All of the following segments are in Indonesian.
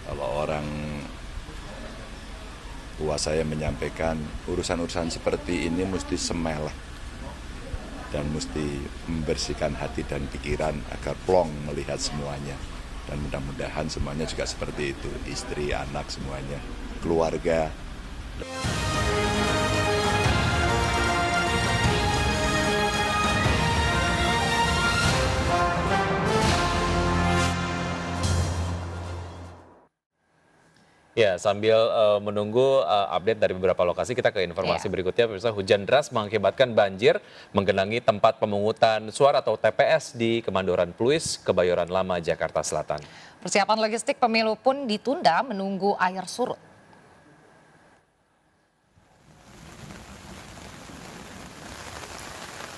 Kalau orang tua saya menyampaikan urusan-urusan seperti ini mesti semeleh dan mesti membersihkan hati dan pikiran agar plong melihat semuanya. Dan mudah-mudahan semuanya juga seperti itu, istri, anak, semuanya, keluarga. Ya, sambil menunggu update dari beberapa lokasi, kita ke informasi berikutnya. Pemirsa, hujan deras mengakibatkan banjir menggenangi tempat pemungutan suara atau TPS di Kemandoran Pluis, Kebayoran Lama, Jakarta Selatan. Persiapan logistik pemilu pun ditunda menunggu air surut.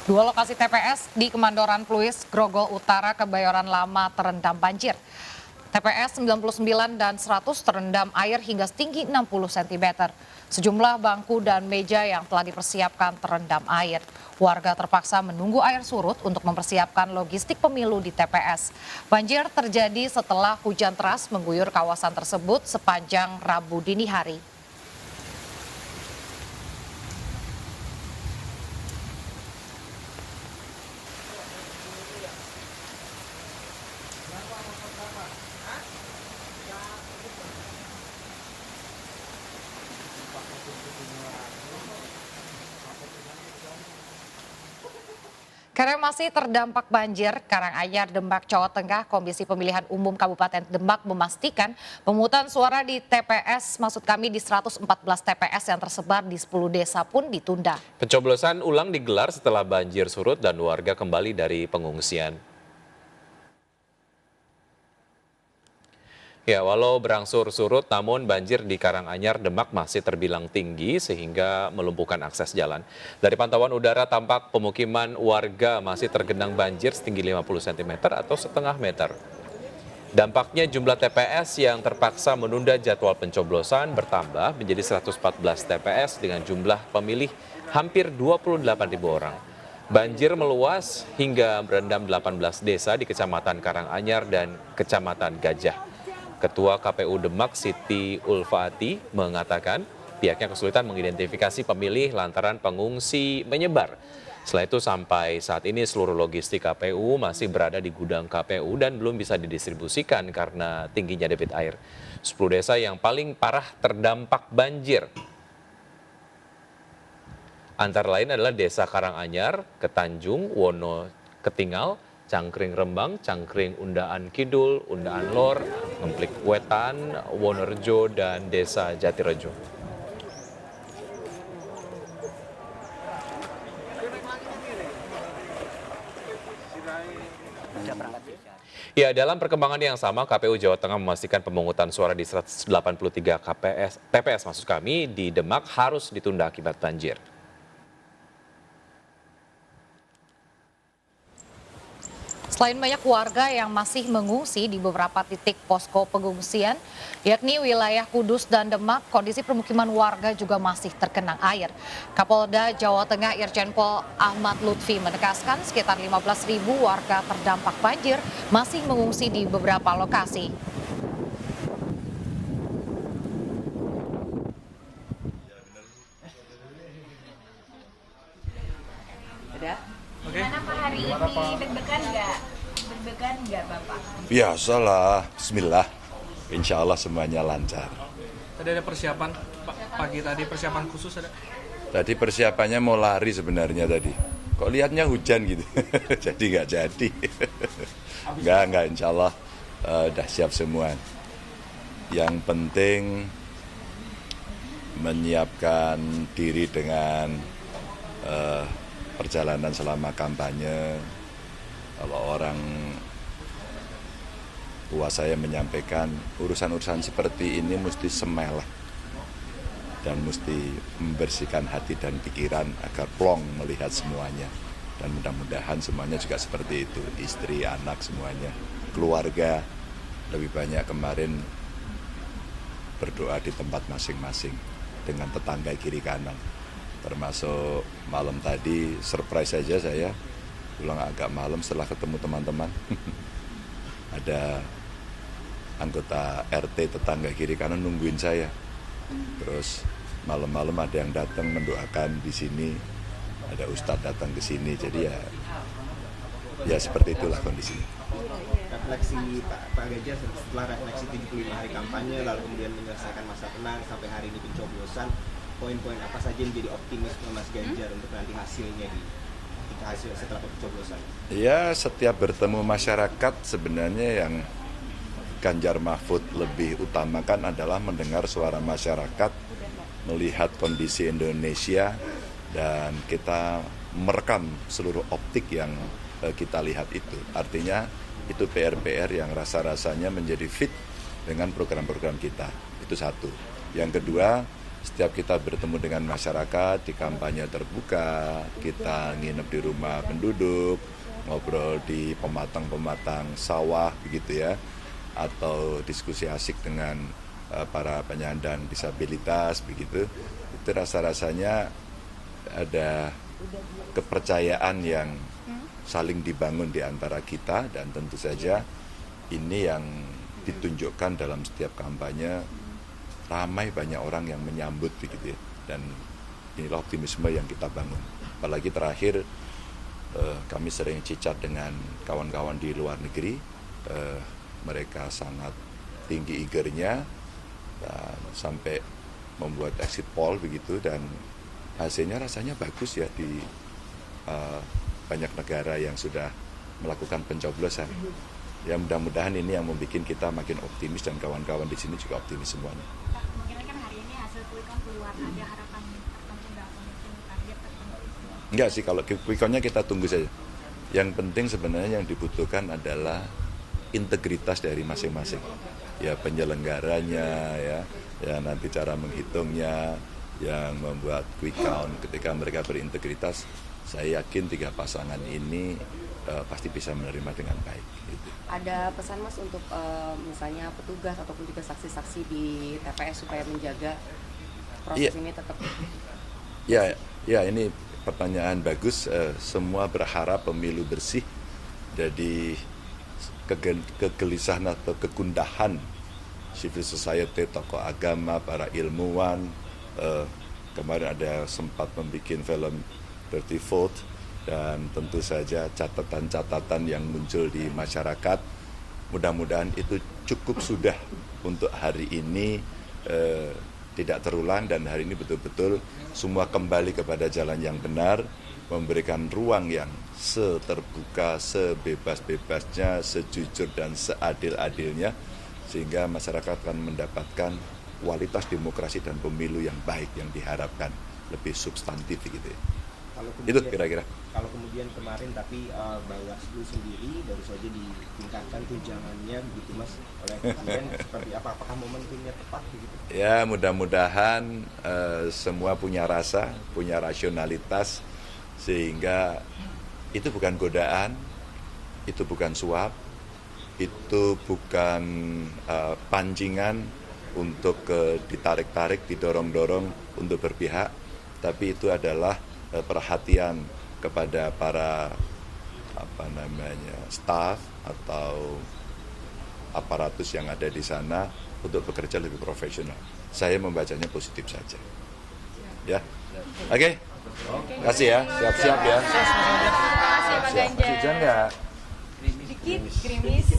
Dua lokasi TPS di Kemandoran Pluis, Grogol Utara, Kebayoran Lama terendam banjir. TPS 99 dan 100 terendam air hingga setinggi 60 cm. Sejumlah bangku dan meja yang telah dipersiapkan terendam air. Warga terpaksa menunggu air surut untuk mempersiapkan logistik pemilu di TPS. Banjir terjadi setelah hujan deras mengguyur kawasan tersebut sepanjang Rabu dini hari. Karena masih terdampak banjir, Karanganyar, Demak, Jawa Tengah, Komisi Pemilihan Umum Kabupaten Demak memastikan pemungutan suara di TPS, maksud kami di 114 TPS yang tersebar di 10 desa pun ditunda. Pencoblosan ulang digelar setelah banjir surut dan warga kembali dari pengungsian. Ya, walau berangsur surut, namun banjir di Karanganyar, Demak masih terbilang tinggi sehingga melumpuhkan akses jalan. Dari pantauan udara tampak pemukiman warga masih tergenang banjir setinggi 50 cm atau setengah meter. Dampaknya jumlah TPS yang terpaksa menunda jadwal pencoblosan bertambah menjadi 114 TPS dengan jumlah pemilih hampir 28.000 orang. Banjir meluas hingga merendam 18 desa di Kecamatan Karanganyar dan Kecamatan Gajah. Ketua KPU Demak Siti Ulfaati mengatakan pihaknya kesulitan mengidentifikasi pemilih lantaran pengungsi menyebar. Setelah itu sampai saat ini seluruh logistik KPU masih berada di gudang KPU dan belum bisa didistribusikan karena tingginya debit air. 10 desa yang paling parah terdampak banjir. Antara lain adalah Desa Karanganyar, Ketanjung, Wono Ketingal, Cangkring Rembang, Cangkring Undaan Kidul, Undaan Lor, Ngemplik Wetan, Wonorejo, dan Desa Jatirejo. Ya, dalam perkembangan yang sama, KPU Jawa Tengah memastikan pemungutan suara di 183 TPS maksud kami di Demak harus ditunda akibat banjir. Selain banyak warga yang masih mengungsi di beberapa titik posko pengungsian, yakni wilayah Kudus dan Demak, kondisi permukiman warga juga masih tergenang air. Kapolda Jawa Tengah Irjen Pol Ahmad Lutfi menegaskan sekitar 15.000 warga terdampak banjir masih mengungsi di beberapa lokasi. Gimana Pak hari ini? Deg-degan nggak Bapak? Biasalah, bismillah. Insya Allah semuanya lancar. Tadi ada persiapan, Pak, pagi tadi persiapan khusus ada? Tadi persiapannya mau lari sebenarnya tadi. Kok lihatnya hujan gitu. Jadi nggak jadi. Nggak, insya Allah udah siap semua. Yang penting menyiapkan diri dengan perjalanan selama kampanye. Kalau orang tua saya menyampaikan urusan-urusan seperti ini mesti semeleh dan mesti membersihkan hati dan pikiran agar plong melihat semuanya. Dan mudah-mudahan semuanya juga seperti itu, istri, anak, semuanya, keluarga. Lebih banyak kemarin berdoa di tempat masing-masing dengan tetangga kiri kanan. Termasuk malam tadi surprise saja saya pulang agak malam setelah ketemu teman-teman. Ada anggota RT tetangga kiri kanan nungguin saya. Terus malam-malam ada yang datang mendoakan di sini, ada ustadz datang ke sini. Jadi ya seperti itulah kondisinya. Refleksi Pak Ganjar setelah refleksi 75 hari kampanye, lalu kemudian menyelesaikan masa tenang sampai hari ini pencoblosan, poin-poin apa saja yang menjadi optimisme Mas Ganjar untuk nanti hasilnya setelah pencoblosan? Ya, setiap bertemu masyarakat sebenarnya yang Ganjar Mahfud lebih utamakan adalah mendengar suara masyarakat, melihat kondisi Indonesia, dan kita merekam seluruh optik yang kita lihat itu. Artinya itu PR-PR yang rasa-rasanya menjadi fit dengan program-program kita. Itu satu. Yang kedua, setiap kita bertemu dengan masyarakat di kampanye terbuka, kita nginep di rumah penduduk, ngobrol di pematang-pematang sawah begitu ya, atau diskusi asik dengan para penyandang disabilitas begitu. Itu rasa-rasanya ada kepercayaan yang saling dibangun di antara kita, dan tentu saja ini yang ditunjukkan dalam setiap kampanye. Ramai banyak orang yang menyambut begitu ya, dan inilah optimisme yang kita bangun. Apalagi terakhir kami sering cicat dengan kawan-kawan di luar negeri, mereka sangat tinggi eagernya dan sampai membuat exit poll begitu, dan hasilnya rasanya bagus ya di banyak negara yang sudah melakukan pencoblosan. Ya mudah-mudahan ini yang membuat kita makin optimis, dan kawan-kawan di sini juga optimis semuanya. Pak, kemungkinan kan hari ini hasil quick count keluar, ada harapan tertentu nggak mungkin target tertentu? Enggak sih, kalau quick count-nya kita tunggu saja. Yang penting sebenarnya yang dibutuhkan adalah integritas dari masing-masing. Ya penyelenggaranya, ya nanti cara menghitungnya, yang membuat quick count. Ketika mereka berintegritas, saya yakin 3 pasangan ini pasti bisa menerima dengan baik. Gitu. Ada pesan Mas untuk misalnya petugas ataupun juga saksi-saksi di TPS supaya menjaga proses ini tetap? Ya ini pertanyaan bagus. Semua berharap pemilu bersih. Jadi kegelisahan atau kegundahan civil society, tokoh agama, para ilmuwan. Kemarin ada sempat membuat film Dirty Vote, dan tentu saja catatan-catatan yang muncul di masyarakat, mudah-mudahan itu cukup sudah untuk hari ini tidak terulang, dan hari ini betul-betul semua kembali kepada jalan yang benar, memberikan ruang yang seterbuka, sebebas-bebasnya, sejujur dan seadil-adilnya, sehingga masyarakat akan mendapatkan kualitas demokrasi dan pemilu yang baik yang diharapkan, lebih substantif gitu ya. Itu kira-kira. Kalau kemudian kemarin tapi Bawaslu sendiri baru saja ditingkatkan tunjangannya begitu Mas, oleh presiden, seperti apa? Apakah momentumnya tepat begitu? Ya mudah-mudahan semua punya rasa, punya rasionalitas, sehingga itu bukan godaan, itu bukan suap, itu bukan pancingan untuk ditarik-tarik, didorong-dorong untuk berpihak, tapi itu adalah perhatian kepada para staf atau aparatus yang ada di sana untuk bekerja lebih profesional. Saya membacanya positif saja. Ya, oke. Kasih ya, siap-siap ya. Siap. Hujan nggak? Dikit, gerimis.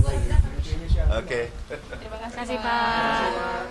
Oke. Terima kasih Pak.